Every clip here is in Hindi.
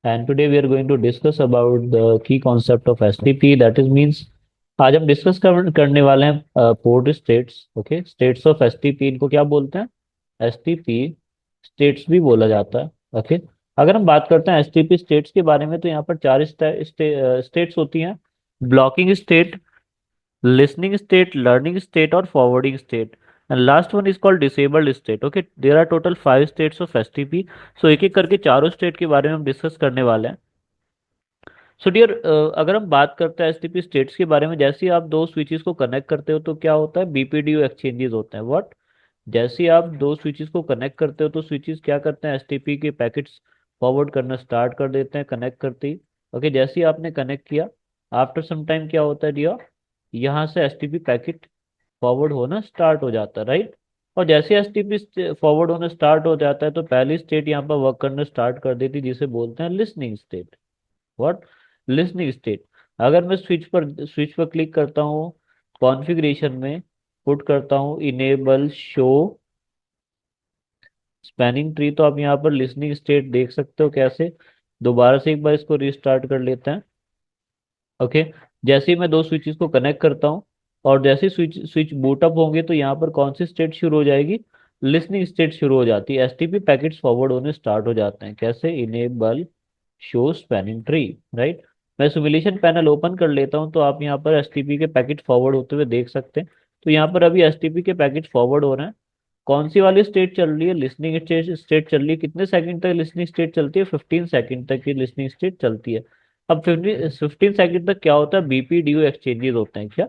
and today we are going to discuss about the key concept of STP, that is means आज हम डिस्कस करने वाले हैं port states. Okay, states of STP इनको क्या बोलते हैं? एसटीपी स्टेट्स भी बोला जाता है। ओके, अगर हम बात करते हैं एसटीपी स्टेट्स के बारे में तो यहाँ पर चार स्टेट्स होती हैं: blocking state, listening state, learning state और forwarding state, and last one is called disabled state. Okay, there are total 5 states of STP. So एक एक करके चारों स्टेट के बारे में हम डिस्कस करने वाले हैं। सो डियर, अगर हम बात करते हैं एसटीपी स्टेट्स के बारे में, जैसे ही आप दो स्विचेस को कनेक्ट करते हो तो क्या होता है? बीपीडीओ एक्सचेंजेस होते हैं। व्हाट? जैसे ही आप दो स्विचेस को कनेक्ट करते हो तो स्विचेस क्या करते हैं? एसटीपी के पैकेट्स फॉरवर्ड करना स्टार्ट कर देते हैं कनेक्ट करते ही। ओके, जैसे ही आपने कनेक्ट किया, आफ्टर सम टाइम क्या होता है डियर? यहाँ से एसटीपी पैकेट फॉरवर्ड होना स्टार्ट हो जाता है, राइट? और जैसे एसटीपी फॉरवर्ड होना स्टार्ट हो जाता है तो पहली स्टेट यहाँ पर वर्क करना स्टार्ट कर देती है, जिसे बोलते हैं listening state. What? Listening state. अगर मैं स्विच पर क्लिक करता हूँ, कॉन्फ़िगरेशन में पुट करता हूँ इनेबल शो स्पैनिंग ट्री, तो आप यहाँ पर लिसनिंग स्टेट देख सकते हो। कैसे? दोबारा से एक बार इसको रिस्टार्ट कर लेते हैं। ओके, जैसे ही मैं दो स्विचेस को कनेक्ट करता हूँ और जैसे ही स्विच स्विच बूट अप होंगे तो यहाँ पर कौन सी स्टेट शुरू हो जाएगी? लिसनिंग स्टेट शुरू हो जाती है। एसटीपी पैकेट्स फॉरवर्ड होने स्टार्ट हो जाते हैं। कैसे? Enable show spanning tree, right? मैं सिमुलेशन पैनल ओपन कर लेता हूँ तो आप यहाँ पर एसटीपी के पैकेट फॉरवर्ड होते हुए देख सकते हैं। तो यहाँ पर अभी एसटीपी के पैकेट फॉरवर्ड हो रहे हैं। कौन सी वाली स्टेट चल रही है? लिसनिंग स्टेट चल रही है। कितने सेकंड तक लिसनिंग स्टेट चलती है? 15 सेकंड तक की लिसनिंग स्टेट चलती है। अब 15 सेकंड तक क्या होता है? बीपीडीयू एक्सचेंजेस होते हैं। क्या?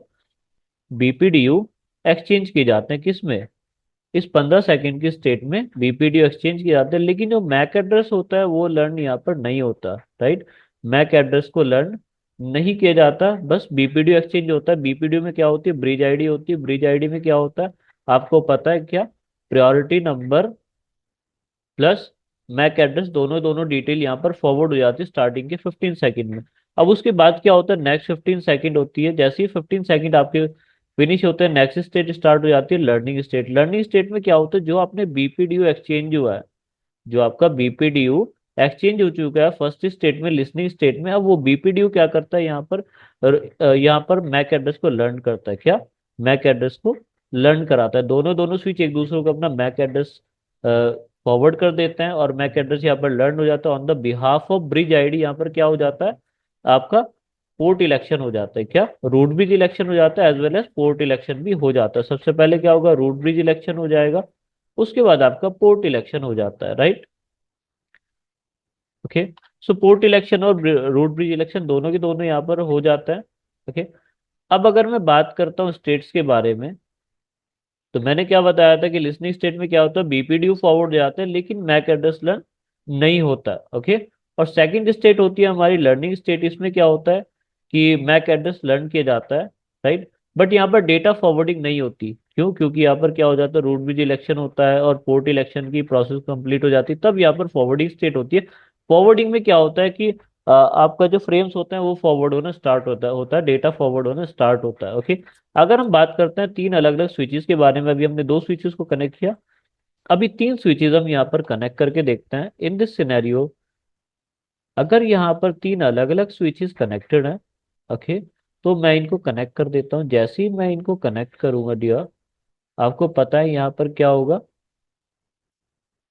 बीपीडीयू एक्सचेंज किए जाते हैं किस में? इस 15 सेकंड की स्टेट में बीपीडीयू एक्सचेंज किए जाते हैं, लेकिन जो मैक एड्रेस होता है वो लर्न यहाँ पर नहीं होता, राइट? मैक एड्रेस को लर्न नहीं किया जाता, बस बीपीडीयू एक्सचेंज होता है। बीपीडीयू में क्या होती है? ब्रिज आईडी होती है। ब्रिज आईडी में क्या होता है आपको पता है क्या? Priority number plus mac address, दोनों दोनों डिटेल यहाँ पर फॉरवर्ड हो जाती है स्टार्टिंग के 15 सेकंड में। अब उसके बाद क्या होता है? नेक्स्ट 15 सेकंड होती है। जैसे ही 15 सेकंड आपके फिनिश होते हैं, नेक्स्ट स्टेट स्टार्ट हो जाती है, लर्निंग स्टेट। लर्निंग स्टेट में क्या होता है? जो आपने बीपीडीयू एक्सचेंज हुआ है, जो आपका बीपीडीयू एक्सचेंज हो चुका है फर्स्ट स्टेट में, लिसनिंग स्टेट में, अब वो बीपीडीयू क्या करता है यहाँ पर? यहाँ पर मैक एड्रेस को लर्न करता है। क्या? मैक एड्रेस को लर्न कराता है। दोनों दोनों स्विच एक दूसरे को अपना मैक एड्रेस फॉरवर्ड कर देते हैं और मैक एड्रेस यहाँ पर लर्न हो जाता है on the behalf of bridge ID. यहाँ पर क्या हो जाता है आपका? पोर्ट इलेक्शन हो जाता है। क्या? रूट ब्रिज इलेक्शन हो जाता है, as well as port election भी हो जाता है। सबसे पहले क्या होगा? रूट ब्रिज इलेक्शन हो जाएगा, उसके बाद आपका पोर्ट इलेक्शन हो जाता है, राइट? ओके, सो पोर्ट इलेक्शन और रूट ब्रिज इलेक्शन दोनों के दोनों यहाँ पर हो जाता है। ओके, अब अगर मैं बात करता हूँ स्टेट्स के बारे में, तो मैंने क्या बताया था कि लिसनिंग स्टेट में क्या होता है? बीपीडीयू फॉरवर्ड जाता है लेकिन मैक एड्रेस लर्न नहीं होता। ओके, और सेकंड स्टेट होती है हमारी लर्निंग स्टेट। इसमें क्या होता है कि मैक एड्रेस लर्न किया जाता है, राइट? बट यहाँ पर डेटा फॉरवर्डिंग नहीं होती। क्यों? क्योंकि यहाँ पर क्या हो जाता है? रूट ब्रिज इलेक्शन होता है और पोर्ट इलेक्शन की प्रोसेस कंप्लीट हो जाती है, तब यहाँ पर फॉरवर्डिंग स्टेट होती है। फॉरवर्डिंग में क्या होता है कि आपका जो फ्रेम्स होते हैं वो फॉरवर्ड होना स्टार्ट होता है, डेटा फॉरवर्ड होना स्टार्ट होता है। ओके, अगर हम बात करते हैं तीन अलग अलग स्विचेस के बारे में, अभी हमने दो स्विचेस को कनेक्ट किया, अभी तीन स्विचेस हम यहाँ पर कनेक्ट करके देखते हैं। इन दिस सिनेरियो, अगर यहाँ पर तीन अलग अलग स्विचेस कनेक्टेड हैं, ओके, तो मैं इनको कनेक्ट कर देता हूँ। जैसे ही मैं इनको कनेक्ट करूंगा डियर, आपको पता है यहाँ पर क्या होगा?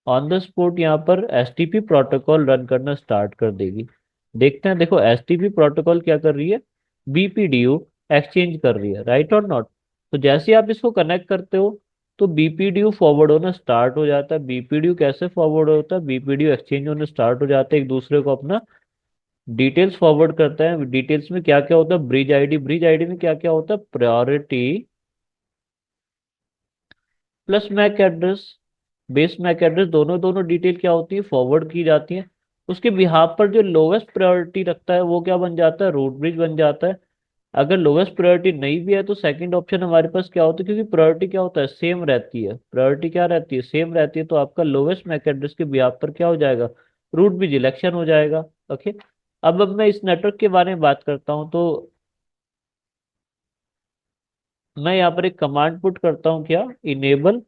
ऑन द स्पॉट यहाँ पर एसटीपी प्रोटोकॉल रन करना स्टार्ट कर देगी। देखते हैं, देखो एसटीपी प्रोटोकॉल क्या कर रही है? बीपीडीयू एक्सचेंज कर रही है, राइट और नॉट? तो जैसे ही आप इसको कनेक्ट करते हो तो बीपीडीयू फॉरवर्ड होना स्टार्ट हो जाता है। बीपीडीयू कैसे फॉरवर्ड होता है? बीपीडीयू एक्सचेंज होने स्टार्ट हो जाते हैं, एक दूसरे को अपना डिटेल्स फॉरवर्ड करते हैं। डिटेल्स में क्या क्या होता है? Bridge ID. ब्रिज आईडी में क्या क्या होता है? Priority plus mac address, base mac address, दोनों दोनों डिटेल क्या होती है? फॉरवर्ड की जाती है। उसके बिहाफ पर जो लोवेस्ट प्रायोरिटी रखता है वो क्या बन जाता है? रूट ब्रिज बन जाता है। अगर लोवेस्ट प्रायोरिटी नहीं भी है तो सेकंड ऑप्शन हमारे पास क्या होता है? क्योंकि प्रायोरिटी क्या होता है? सेम रहती है। प्रायोरिटी क्या रहती है? सेम रहती है, तो आपका लोवेस्ट मैक एड्रेस के बिहाफ पर क्या हो जाएगा? रूट ब्रिज इलेक्शन हो जाएगा। ओके, अब मैं इस नेटवर्क के बारे में बात करता हूँ तो मैं यहाँ पर एक कमांड पुट करता हूँ। क्या? Enable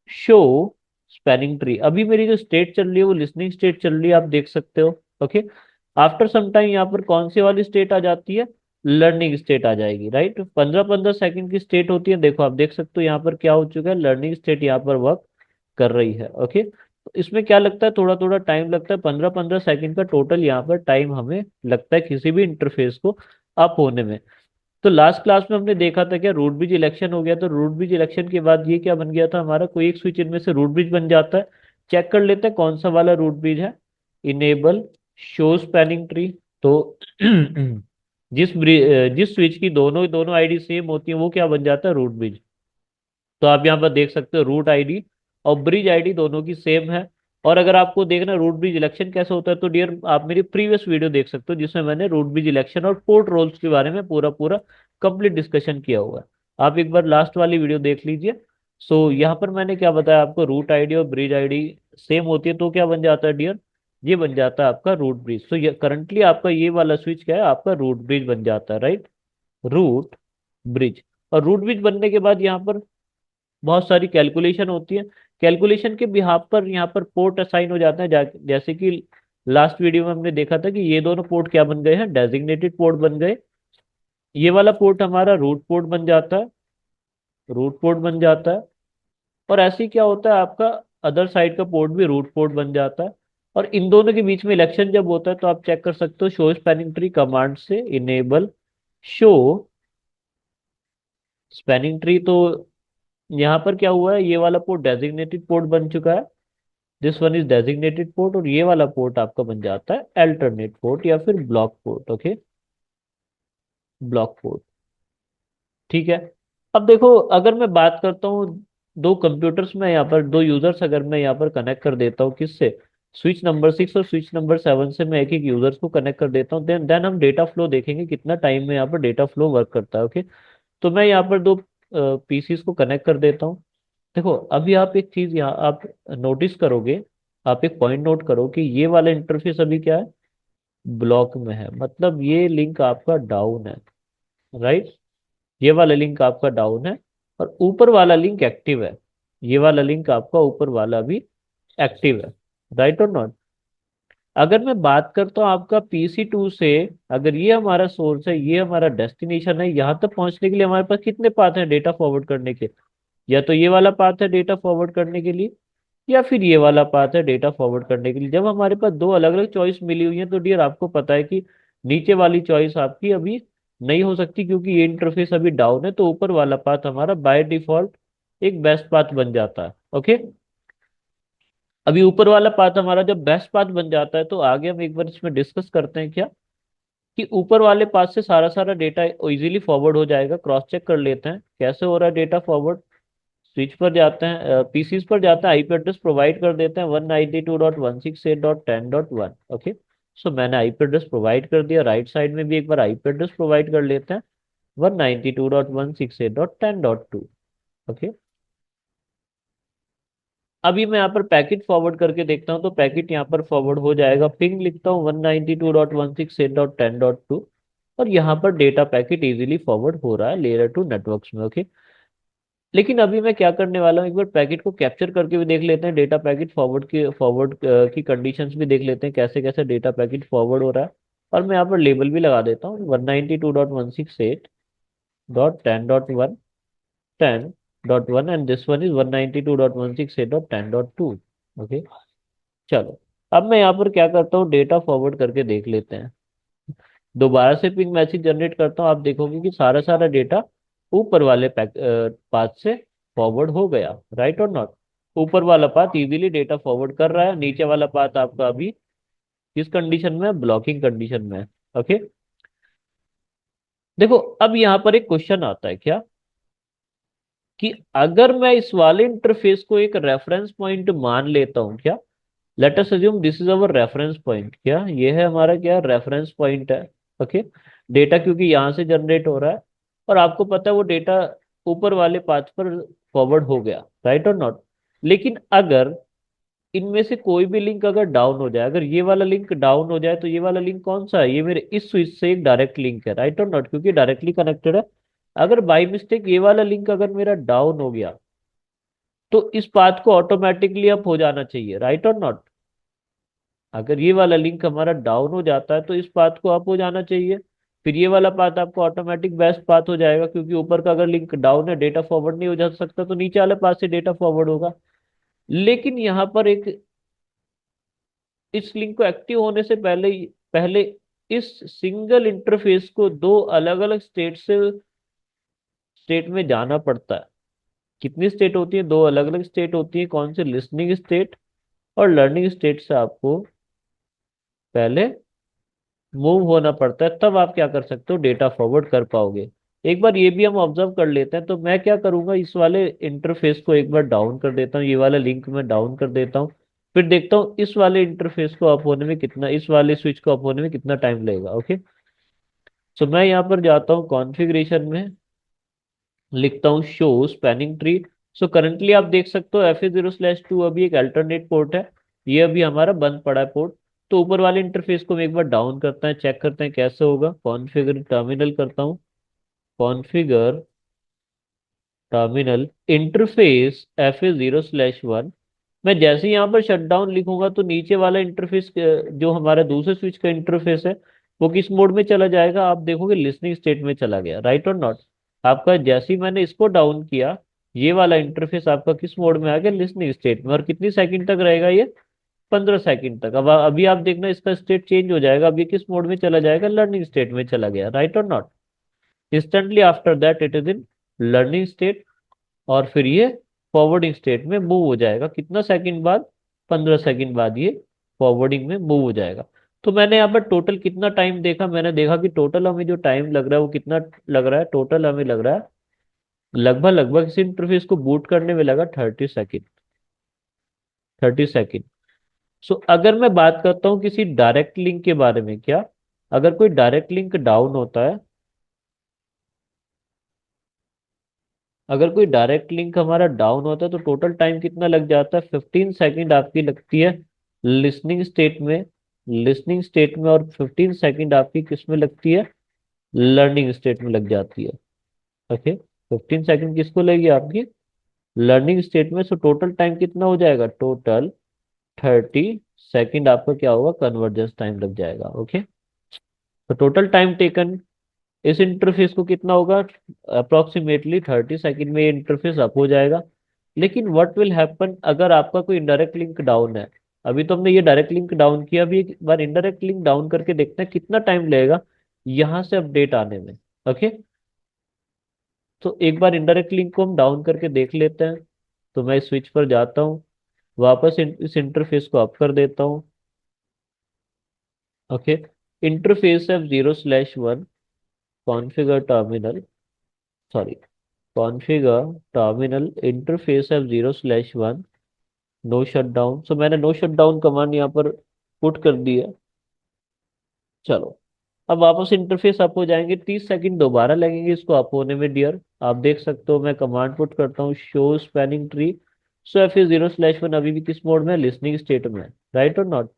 show spanning tree. अभी मेरी जो स्टेट चल रही है वो लिसनिंग स्टेट चल रही है, आप देख सकते हो। ओके, आफ्टर सम टाइम यहाँ पर कौन सी वाली स्टेट आ जाती है, लर्निंग स्टेट आ जाएगी, राइट। 15-15 सेकंड की स्टेट होती है, देखो आप देख सकते हो यहाँ पर क्या हो चुका है, लर्निंग स्टेट यहाँ पर वर्क कर रही है। ओके, तो इसमें क्या लगता है, थोड़ा थोड़ा टाइम लगता है, 15-15 सेकंड का टोटल यहाँ पर टाइम हमें लगता है किसी भी इंटरफेस को अप होने में। तो लास्ट क्लास में हमने देखा था क्या, रूट ब्रिज इलेक्शन हो गया, तो रूट ब्रिज इलेक्शन के बाद ये क्या बन गया था हमारा, कोई एक स्विच इनमें से रूट ब्रिज बन जाता है। चेक कर लेते हैं कौन सा वाला रूट ब्रिज है, इनेबल शो स्पैनिंग ट्री। तो जिस स्विच की दोनों दोनों आईडी सेम होती है वो क्या बन जाता है, रूट ब्रिज। तो आप यहाँ पर देख सकते हो रूट आईडी और ब्रिज आईडी दोनों की सेम है। और अगर आपको देखना रूट ब्रिज इलेक्शन कैसे होता है, तो डियर आप मेरी प्रीवियस वीडियो देख सकते हो जिसमें मैंने रूट ब्रिज इलेक्शन और पोर्ट रोल्स के बारे में पूरा पूरा कंप्लीट डिस्कशन किया हुआ है। आप एक बार लास्ट वाली वीडियो देख लीजिए। सो यहाँ पर मैंने क्या बताया आपको, रूट आईडी और ब्रिज आईडी सेम होती है तो क्या बन जाता है डियर, ये बन जाता है आपका रूट ब्रिज। तो ये करंटली आपका ये वाला स्विच क्या है, आपका रूट ब्रिज बन जाता है, राइट, रूट ब्रिज। और रूट ब्रिज बनने के बाद यहाँ पर बहुत सारी कैलकुलेशन होती है। कैलकुलेशन के बिहाफ पर यहाँ पर पोर्ट असाइन हो जाते हैं, जैसे कि लास्ट वीडियो में हमने देखा था कि ये दोनों पोर्ट क्या बन गए हैं, डेजिग्नेटेड पोर्ट बन गए। ये वाला पोर्ट हमारा रूट पोर्ट बन जाता है, रूट पोर्ट बन जाता है। और ऐसे ही क्या होता है आपका, अदर साइड का पोर्ट भी रूट पोर्ट बन जाता है। और इन दोनों के बीच में इलेक्शन जब होता है तो आप चेक कर सकते हो शो स्पैनिंग ट्री कमांड से, इनेबल शो स्पैनिंग ट्री। तो यहाँ पर क्या हुआ है, ये वाला पोर्ट डेजिग्नेटेड पोर्ट बन चुका है, this one is designated port, और ये वाला पोर्ट आपका बन जाता है अल्टरनेट पोर्ट या फिर block port. Okay, block port, ठीक है। अब देखो अगर मैं बात करता हूँ दो कंप्यूटर्स में, यहाँ पर दो यूजर्स अगर मैं यहाँ पर कनेक्ट कर देता हूँ, किससे, स्विच नंबर 6 और स्विच नंबर 7 से मैं एक एक यूजर्स को कनेक्ट कर देता हूँ, देन हम डेटा फ्लो देखेंगे कितना टाइम में यहाँ पर डेटा फ्लो वर्क करता है। ओके, तो मैं यहाँ पर दो पीसीस को कनेक्ट कर देता हूँ। देखो अभी आप एक चीज यहाँ आप नोटिस करोगे, आप एक पॉइंट नोट करो कि ये वाला इंटरफेस अभी क्या है, ब्लॉक में है, मतलब ये लिंक आपका डाउन है, राइट, ये वाला लिंक आपका डाउन है। और ऊपर वाला लिंक एक्टिव है, ये वाला लिंक आपका ऊपर वाला भी एक्टिव है, राइट और नॉट। अगर मैं बात करता हूँ आपका PC2 से, अगर ये हमारा सोर्स है, ये हमारा डेस्टिनेशन है, यहाँ तक पहुंचने के लिए हमारे पास कितने पाथ हैं डेटा फॉरवर्ड करने के, या तो ये वाला पाथ है डेटा फॉरवर्ड करने के लिए, या फिर ये वाला पाथ है डेटा फॉरवर्ड करने के लिए। जब हमारे पास दो अलग अलग चॉइस मिली हुई है तो डियर आपको पता है कि नीचे वाली चॉइस आपकी अभी नहीं हो सकती, क्योंकि ये इंटरफेस अभी डाउन है, तो ऊपर वाला पाथ हमारा बाय डिफॉल्ट एक बेस्ट पाथ बन जाता है। ओके, अभी ऊपर वाला पाथ हमारा जब बेस्ट पाथ बन जाता है तो आगे हम एक बार इसमें डिस्कस करते हैं क्या, कि ऊपर वाले पाथ से सारा सारा डेटा इजीली फॉरवर्ड हो जाएगा। क्रॉस चेक कर लेते हैं कैसे हो रहा है डेटा फॉरवर्ड। स्विच पर जाते हैं, पीसीस पर जाते हैं, आईपी एड्रेस प्रोवाइड कर देते हैं 192.168.10.1। ओके, सो मैंने आईपी एड्रेस प्रोवाइड कर दिया, राइट साइड में भी एक बार आईपी एड्रेस प्रोवाइड कर लेते हैं 192.168.10.2। ओके, अभी मैं यहाँ पर पैकेट फॉरवर्ड करके देखता हूँ, तो पैकेट यहाँ पर फॉरवर्ड हो जाएगा, पिंग लिखता हूँ 192.168.10.2, और यहाँ पर डेटा पैकेट इजीली फॉरवर्ड हो रहा है लेयर टू नेटवर्क्स में। ओके, लेकिन अभी मैं क्या करने वाला हूँ, एक बार पैकेट को कैप्चर करके भी देख लेते हैं, डेटा पैकेट फॉरवर्ड की कंडीशंस भी देख लेते हैं कैसे कैसे डेटा पैकेट फॉरवर्ड हो रहा है। और मैं यहाँ पर लेबल भी लगा देता हूँ 192.168.10.1, 10.1, and this one is 192.168.10.2। Okay, चलो अब मैं यहाँ पर क्या करता हूँ, डेटा फॉरवर्ड करके देख लेते हैं। दोबारा से पिंग मैसेज जनरेट करता हूँ, आप देखोगे कि सारा सारा डेटा ऊपर वाले पाथ से फॉरवर्ड हो गया, राइट और नॉट। ऊपर वाला पाथ इजीली डेटा फॉरवर्ड कर रहा है, नीचे वाला पाथ आपका अभी किस कंडीशन में है, ब्लॉकिंग कंडीशन में है। ओके, देखो अब यहाँ पर एक क्वेश्चन आता है क्या, कि अगर मैं इस वाले इंटरफेस को एक रेफरेंस पॉइंट मान लेता हूँ क्या, let us assume this is our reference point, क्या ये है हमारा क्या रेफरेंस पॉइंट है। ओके, डेटा क्योंकि यहाँ से जनरेट हो रहा है, और आपको पता है वो डेटा ऊपर वाले पाथ पर फॉरवर्ड हो गया, राइट और नॉट। लेकिन अगर इनमें से कोई भी लिंक अगर डाउन हो जाए, अगर ये वाला लिंक डाउन हो जाए, तो ये वाला लिंक कौन सा है, ये मेरे इस स्विच से एक डायरेक्ट लिंक है, राइट और नॉट, क्योंकि डायरेक्टली कनेक्टेड है। अगर बाई मिस्टेक ये वाला लिंक अगर मेरा डाउन हो गया, तो इस पाथ को ऑटोमेटिकली अप हो जाना चाहिए, राइट और नॉट। अगर ये वाला लिंक हमारा डाउन हो जाता है तो इस पाथ को अप हो जाना चाहिए, फिर ये वाला पाथ आपको ऑटोमेटिक बेस्ट पाथ हो जाएगा, क्योंकि ऊपर का अगर लिंक डाउन है, डेटा फॉरवर्ड नहीं हो जा सकता, तो नीचे वाले पाथ से डेटा फॉरवर्ड होगा। लेकिन यहाँ पर एक, इस लिंक को एक्टिव होने से पहले इस सिंगल इंटरफेस को दो अलग अलग स्टेट में जाना पड़ता है। कितनी स्टेट होती है? दो अलग अलग स्टेट होती है। कौन से? लिसनिंग स्टेट और लर्निंग स्टेट से आपको पहले मूव होना पड़ता है, तब आप क्या कर सकते हो, डेटा फॉरवर्ड कर पाओगे। एक बार ये भी हम ऑब्जर्व कर लेते हैं। तो मैं क्या करूंगा, इस वाले इंटरफेस को एक बार डाउन कर देता हूँ, ये वाला लिंक मैं डाउन कर देता हूँ। फिर देखता हूँ इस वाले इंटरफेस को अप होने में कितना, इस वाले स्विच को अप होने में कितना टाइम लगेगा। ओके, सो मैं यहाँ पर जाता हूँ कॉन्फ़िगरेशन में, लिखता हूँ show spanning tree. So currently आप देख सकते हो FA0/2 अभी एक अल्टरनेट पोर्ट है, ये अभी हमारा बंद पड़ा है पोर्ट। तो ऊपर वाले इंटरफेस को हम एक बार डाउन करते हैं, चेक करते हैं कैसे होगा। कॉन्फ़िगर टर्मिनल करता हूँ, कॉन्फ़िगर टर्मिनल इंटरफेस FA0/1। मैं जैसे ही यहाँ पर शट डाउन लिखूंगा तो नीचे वाला इंटरफेस जो हमारा दूसरे स्विच का इंटरफेस है वो किस मोड में चला जाएगा? आप देखोगे लिसनिंग स्टेट में चला गया, राइट और नॉट? आपका जैसे ही मैंने इसको डाउन किया, ये वाला इंटरफेस आपका किस मोड में आ गया? लिसनिंग स्टेट में। और कितनी सेकंड तक रहेगा ये? 15 सेकंड तक। अब अभी आप देखना इसका स्टेट चेंज हो जाएगा, अभी किस मोड में चला जाएगा? लर्निंग स्टेट में चला गया, राइट और not? Instantly after that it is in learning state, और फिर ये फॉरवर्डिंग स्टेट में मूव हो जाएगा। कितना सेकंड बाद? 15 सेकंड बाद ये फॉरवर्डिंग में मूव हो जाएगा। तो मैंने यहाँ पर टोटल कितना टाइम देखा, मैंने देखा कि टोटल हमें जो टाइम लग रहा है वो कितना लग रहा है? टोटल हमें लग रहा है लगभग लगभग इस इंटरफेस को बूट करने में लगा 30 सेकंड। 30 सेकंड। सो अगर मैं बात करता हूँ किसी डायरेक्ट लिंक के बारे में, क्या अगर कोई डायरेक्ट लिंक डाउन होता है, अगर कोई डायरेक्ट लिंक हमारा डाउन होता है तो टोटल टाइम कितना लग जाता है? 15 सेकंड आपकी लगती है लिसनिंग स्टेट में, लिसनिंग स्टेट में, और 15 सेकंड आपकी किस में लगती है? लर्निंग स्टेट में लग जाती है। ओके, 15 सेकंड किसको लगेगी? आपकी लर्निंग स्टेट में। सो टोटल टाइम कितना हो जाएगा? टोटल 30 सेकंड आपका क्या होगा? कन्वर्जेंस टाइम लग जाएगा। ओके, तो टोटल टाइम टेकन इस इंटरफेस को कितना होगा? अप्रोक्सीमेटली 30 सेकंड में ये इंटरफेस अप हो जाएगा। लेकिन व्हाट विल हैपन अगर आपका कोई इनडायरेक्ट लिंक डाउन है? अभी तो हमने ये डायरेक्ट लिंक डाउन किया, अभी एक बार इनडायरेक्ट लिंक डाउन करके देखते हैं कितना टाइम लगेगा यहाँ से अपडेट आने में। ओके, तो एक बार इनडायरेक्ट लिंक को हम डाउन करके देख लेते हैं। तो मैं स्विच पर जाता हूँ, वापस इस इंटरफेस को अप कर देता हूँ। Okay, interface F0/1, configure terminal, sorry, configure terminal interface F0/1, no shut down. So मैंने नो शट डाउन कमांड यहाँ पर पुट कर दी है। चलो, अब वापस इंटरफेस अप हो जाएंगे, 30 सेकंड दोबारा लगेंगे इसको अप होने में डियर। आप देख सकते हो मैं कमांड पुट करता हूँ शो स्पैनिंग ट्री। सो F0/1 अभी भी किस मोड में? लिसनिंग स्टेट में, राइट और नॉट?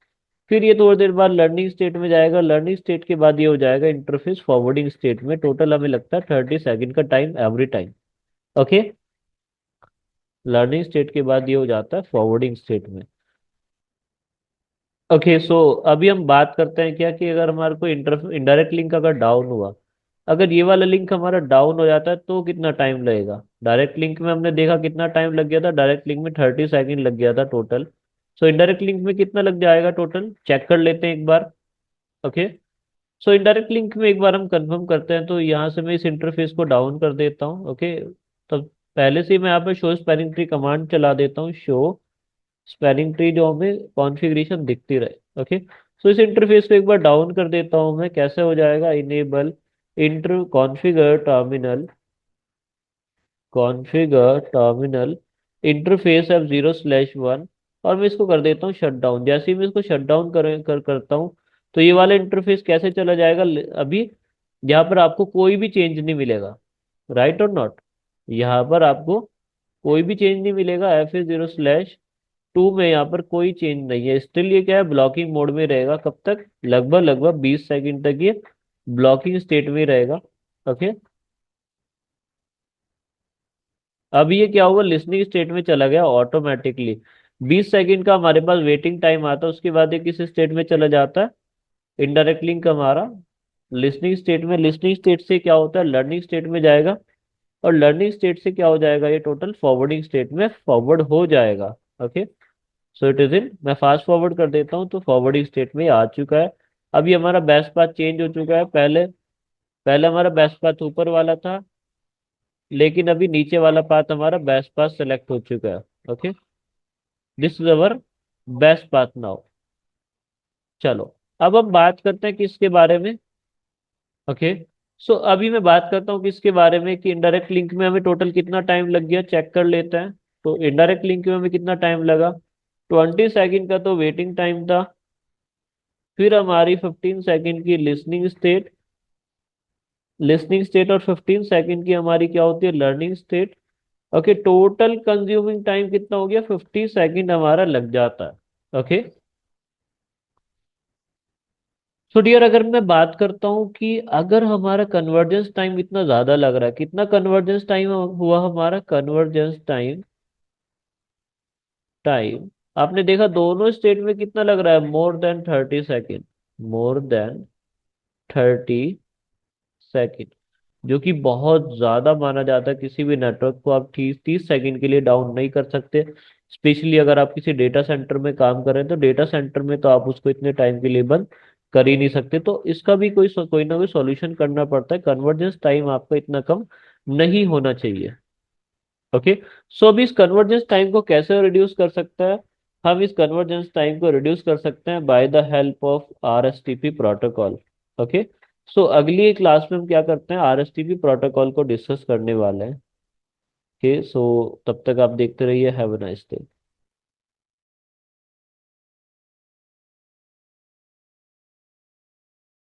फिर ये थोड़ी देर बाद लर्निंग स्टेट में जाएगा, लर्निंग स्टेट के बाद ये हो जाएगा इंटरफेस फॉरवर्डिंग स्टेट में। टोटल हमें लगता है 30 सेकंड का time every time. Okay, learning state के बाद ये हो जाता है फॉरवर्डिंग स्टेट में। ओके, सो अभी हम बात करते हैं क्या कि अगर हमारा कोई इनडायरेक्ट लिंक अगर डाउन हुआ, अगर ये वाला लिंक हमारा डाउन हो जाता है तो कितना टाइम लगेगा? डायरेक्ट लिंक में हमने देखा कितना टाइम लग गया था, डायरेक्ट लिंक में 30 सेकंड लग गया था टोटल। सो इनडायरेक्ट लिंक में कितना लग जाएगा टोटल? चेक कर लेते हैं एक बार। ओके, सो इनडायरेक्ट लिंक में एक बार हम कंफर्म करते हैं, तो यहाँ से मैं इस इंटरफेस को डाउन कर देता हूँ। ओके, तो पहले से ही मैं यहाँ पे शो स्पैनिंग ट्री कमांड चला देता हूँ, शो स्पैनिंग ट्री, जो हमें कॉन्फ़िगरेशन दिखती रहे। ओके, सो इस इंटरफेस को एक बार डाउन कर देता हूँ मैं। कैसे हो जाएगा? Enable inter configure terminal, configure terminal interface F0/1, और मैं इसको कर देता हूँ शट डाउन। जैसे ही मैं इसको शट डाउन करता हूँ तो ये वाला इंटरफेस कैसे चला जाएगा? अभी यहाँ पर आपको कोई भी चेंज नहीं मिलेगा, राइट और नॉट? यहाँ पर आपको कोई भी चेंज नहीं मिलेगा। FA0/2 में यहाँ पर कोई चेंज नहीं है, स्टिल ये क्या है? ब्लॉकिंग मोड में रहेगा। कब तक? लगभग लगभग 20 सेकंड तक ये ब्लॉकिंग स्टेट में रहेगा। ओके, अब ये क्या होगा? लिसनिंग स्टेट में चला गया ऑटोमेटिकली। 20 सेकंड का हमारे पास वेटिंग टाइम आता है, उसके बाद ये किस स्टेट में चला जाता है, इनडायरेक्ट लिंक हमारा लिसनिंग स्टेट में, लिसनिंग स्टेट से क्या होता है, लर्निंग स्टेट में जाएगा, और लर्निंग स्टेट से क्या हो जाएगा, ये टोटल फॉरवर्डिंग स्टेट में फॉरवर्ड हो जाएगा। Okay, so it is in, मैं फास्ट फॉरवर्ड कर देता हूँ, तो फॉरवर्डिंग स्टेट में ये आ चुका है। अभी हमारा बेस्ट पाथ चेंज हो चुका है, पहले पहले हमारा बेस्ट पाथ ऊपर वाला था, लेकिन अभी नीचे वाला पाथ हमारा बेस्ट पाथ सेलेक्ट हो चुका है। Okay, this is our best path now. चलो, अब हम बात करते हैं किसके बारे में। ओके, सो अभी मैं बात करता हूँ किसके बारे में, कि इनडायरेक्ट लिंक में हमें टोटल कितना टाइम लग गया, चेक कर लेते हैं। तो इनडायरेक्ट लिंक में हमें कितना टाइम लगा, 20 सेकंड का तो वेटिंग टाइम था, फिर हमारी 15 सेकंड की लिसनिंग स्टेट और 15 सेकंड की हमारी क्या होती है, learning state. Okay, total consuming time कितना हो गया, 50 सेकंड हमारा लग जाता है। ओके, सो डियर, अगर मैं बात करता हूँ कि अगर हमारा कन्वर्जेंस टाइम इतना ज्यादा लग रहा है, कितना कन्वर्जेंस टाइम हुआ हमारा, कन्वर्जेंस टाइम आपने देखा दोनों स्टेट में कितना लग रहा है, more than 30 second, more than 30 second, जो कि बहुत ज्यादा माना जाता है। किसी भी नेटवर्क को आप 30 30 सेकेंड के लिए डाउन नहीं कर सकते, स्पेशली अगर आप किसी डेटा सेंटर में काम कर रहे हैं, तो डेटा सेंटर में तो आप उसको इतने टाइम के लिए बंद कर ही नहीं सकते, तो इसका भी कोई ना कोई सॉल्यूशन करना पड़ता है, कन्वर्जेंस टाइम आपका इतना कम नहीं होना चाहिए। ओके, सो अभी इस कन्वर्जेंस टाइम को कैसे रिड्यूस कर सकते हैं, हम इस कन्वर्जेंस टाइम को रिड्यूस कर सकते हैं by the help of RSTP protocol. Okay, so अगली क्लास में हम क्या करते हैं, RSTP प्रोटोकॉल को डिस्कस करने वाले हैं। ओके, सो तब तक आप देखते रहिए, हैव अ नाइस डे।